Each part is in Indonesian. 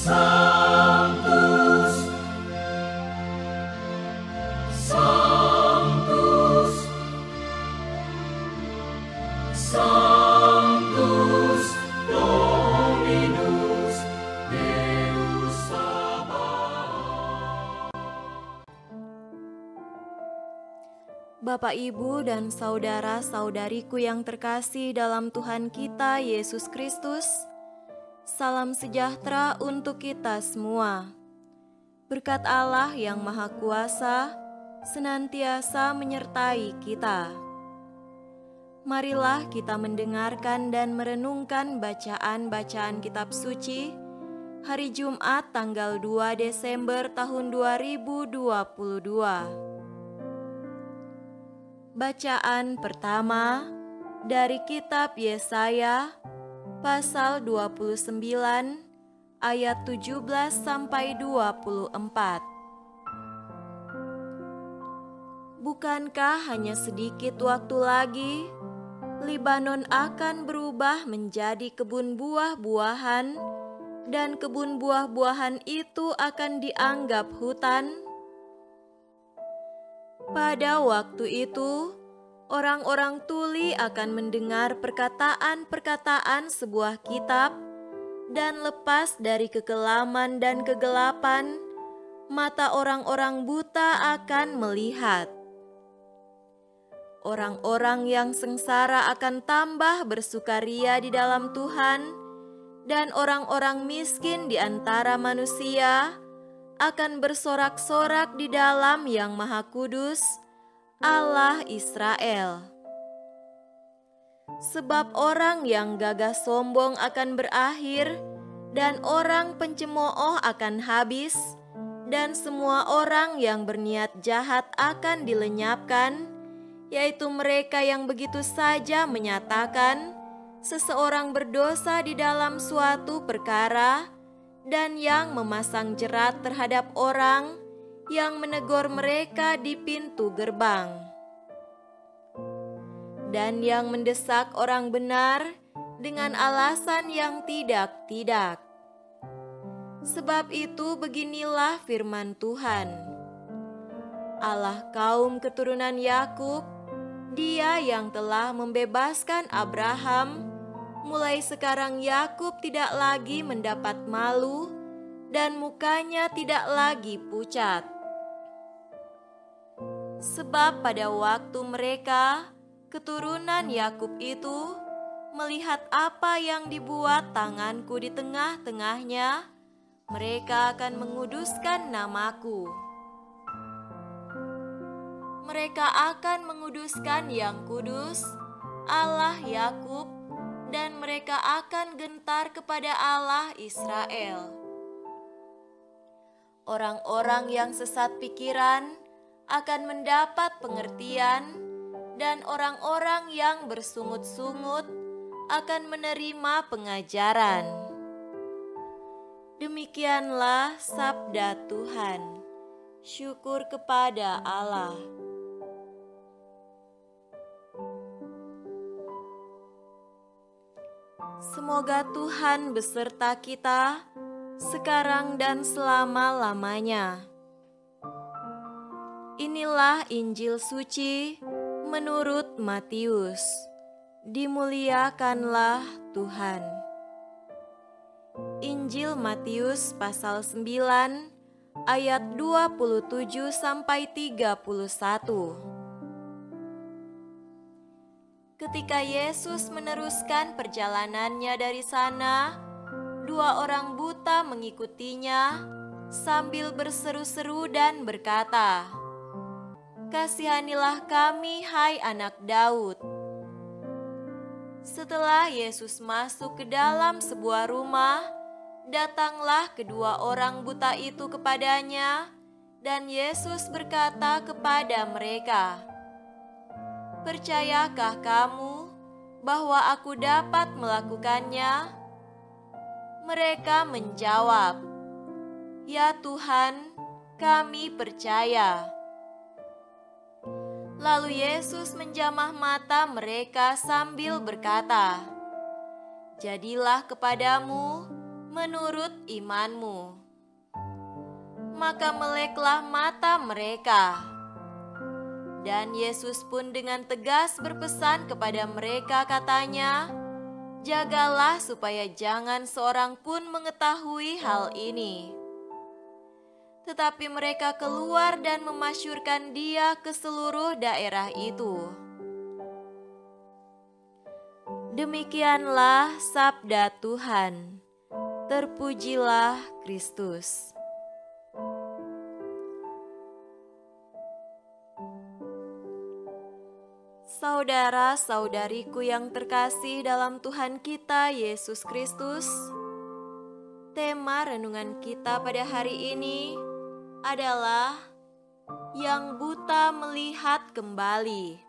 Sanctus, Sanctus, Sanctus Dominus Deus Sabaoth. Bapak, Ibu, dan saudara-saudariku yang terkasih dalam Tuhan kita Yesus Kristus, salam sejahtera untuk kita semua. Berkat Allah yang Maha Kuasa senantiasa menyertai kita. Marilah kita mendengarkan dan merenungkan bacaan-bacaan kitab suci hari Jumat tanggal 2 Desember tahun 2022. Bacaan pertama dari kitab Yesaya pasal 29 ayat 17 sampai 24. Bukankah hanya sedikit waktu lagi Libanon akan berubah menjadi kebun buah-buahan, dan kebun buah-buahan itu akan dianggap hutan? Pada waktu itu, orang-orang tuli akan mendengar perkataan-perkataan sebuah kitab, dan lepas dari kekelaman dan kegelapan, mata orang-orang buta akan melihat. Orang-orang yang sengsara akan tambah bersukaria di dalam Tuhan, dan orang-orang miskin di antara manusia akan bersorak-sorak di dalam Yang Maha Kudus, Allah Israel. Sebab orang yang gagah sombong akan berakhir, dan orang pencemooh akan habis, dan semua orang yang berniat jahat akan dilenyapkan, yaitu mereka yang begitu saja menyatakan seseorang berdosa di dalam suatu perkara, dan yang memasang jerat terhadap orang yang menegur mereka di pintu gerbang, dan yang mendesak orang benar dengan alasan yang tidak-tidak. Sebab itu beginilah firman Tuhan, Allah kaum keturunan Yakub, Dia yang telah membebaskan Abraham. Mulai sekarang Yakub tidak lagi mendapat malu, dan mukanya tidak lagi pucat. Sebab pada waktu mereka, keturunan Yakub itu, melihat apa yang dibuat tanganku di tengah-tengahnya, mereka akan menguduskan namaku. Mereka akan menguduskan Yang Kudus, Allah Yakub, dan mereka akan gentar kepada Allah Israel. Orang-orang yang sesat pikiran akan mendapat pengertian, dan orang-orang yang bersungut-sungut akan menerima pengajaran. Demikianlah sabda Tuhan. Syukur kepada Allah. Semoga Tuhan beserta kita sekarang dan selama-lamanya. Inilah Injil suci menurut Matius. Dimuliakanlah Tuhan. Injil Matius pasal 9 ayat 27 sampai 31. Ketika Yesus meneruskan perjalanannya dari sana, 2 orang buta mengikutinya sambil berseru-seru dan berkata, "Kasihanilah kami, hai anak Daud." Setelah Yesus masuk ke dalam sebuah rumah, datanglah kedua orang buta itu kepadanya, dan Yesus berkata kepada mereka, "Percayakah kamu bahwa aku dapat melakukannya?" Mereka menjawab, "Ya Tuhan, kami percaya." Lalu Yesus menjamah mata mereka sambil berkata, "Jadilah kepadamu menurut imanmu. Maka meleklah mata mereka. Dan Yesus pun dengan tegas berpesan kepada mereka, katanya, "Jagalah supaya jangan seorang pun mengetahui hal ini." Tetapi mereka keluar dan memasyurkan Dia ke seluruh daerah itu. Demikianlah sabda Tuhan. Terpujilah Kristus. Saudara-saudariku yang terkasih dalam Tuhan kita Yesus Kristus, tema renungan kita pada hari ini adalah yang buta melihat kembali.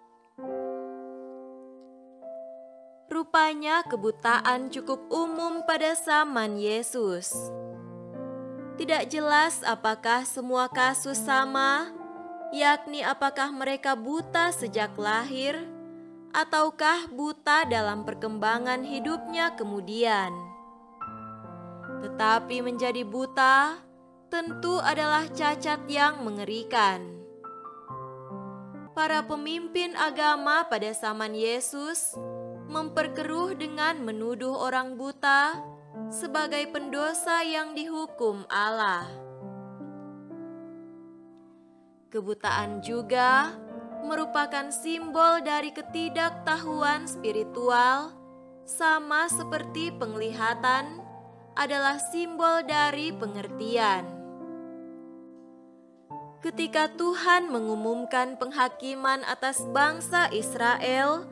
Rupanya kebutaan cukup umum pada zaman Yesus. Tidak jelas apakah semua kasus sama, yakni apakah mereka buta sejak lahir, ataukah buta dalam perkembangan hidupnya kemudian. Tetapi menjadi buta tentu adalah cacat yang mengerikan. Para pemimpin agama pada zaman Yesus memperkeruh dengan menuduh orang buta sebagai pendosa yang dihukum Allah. Kebutaan juga merupakan simbol dari ketidaktahuan spiritual, sama seperti penglihatan adalah simbol dari pengertian. Ketika Tuhan mengumumkan penghakiman atas bangsa Israel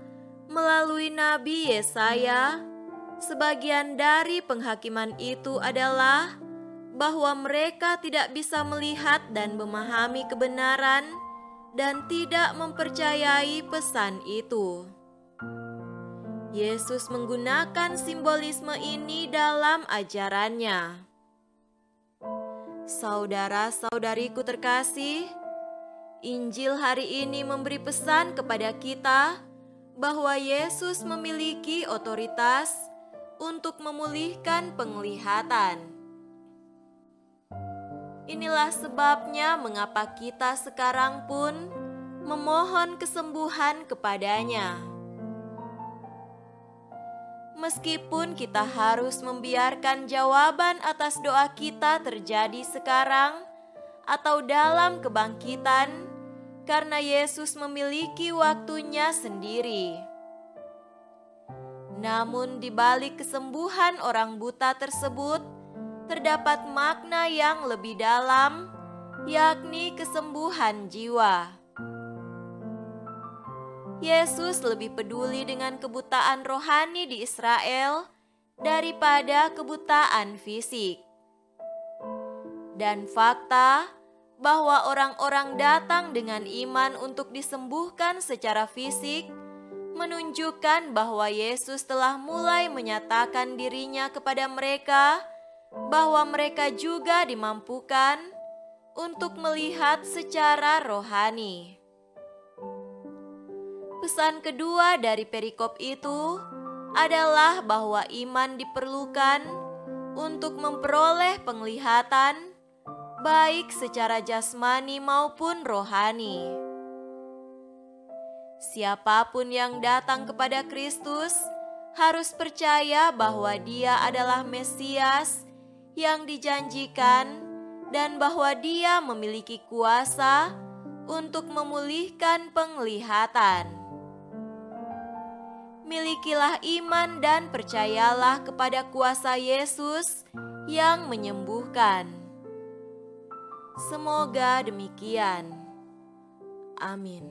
melalui Nabi Yesaya, sebagian dari penghakiman itu adalah bahwa mereka tidak bisa melihat dan memahami kebenaran dan tidak mempercayai pesan itu. Yesus menggunakan simbolisme ini dalam ajarannya. Saudara-saudariku terkasih, Injil hari ini memberi pesan kepada kita bahwa Yesus memiliki otoritas untuk memulihkan penglihatan. Inilah sebabnya mengapa kita sekarang pun memohon kesembuhan kepadanya. Meskipun kita harus membiarkan jawaban atas doa kita terjadi sekarang atau dalam kebangkitan, karena Yesus memiliki waktunya sendiri. Namun di balik kesembuhan orang buta tersebut, terdapat makna yang lebih dalam, yakni kesembuhan jiwa. Yesus lebih peduli dengan kebutaan rohani di Israel daripada kebutaan fisik. Dan fakta bahwa orang-orang datang dengan iman untuk disembuhkan secara fisik menunjukkan bahwa Yesus telah mulai menyatakan dirinya kepada mereka bahwa mereka juga dimampukan untuk melihat secara rohani. Pesan kedua dari perikop itu adalah bahwa iman diperlukan untuk memperoleh penglihatan, baik secara jasmani maupun rohani. Siapapun yang datang kepada Kristus harus percaya bahwa Dia adalah Mesias yang dijanjikan dan bahwa Dia memiliki kuasa untuk memulihkan penglihatan. Milikilah iman dan percayalah kepada kuasa Yesus yang menyembuhkan. Semoga demikian. Amin.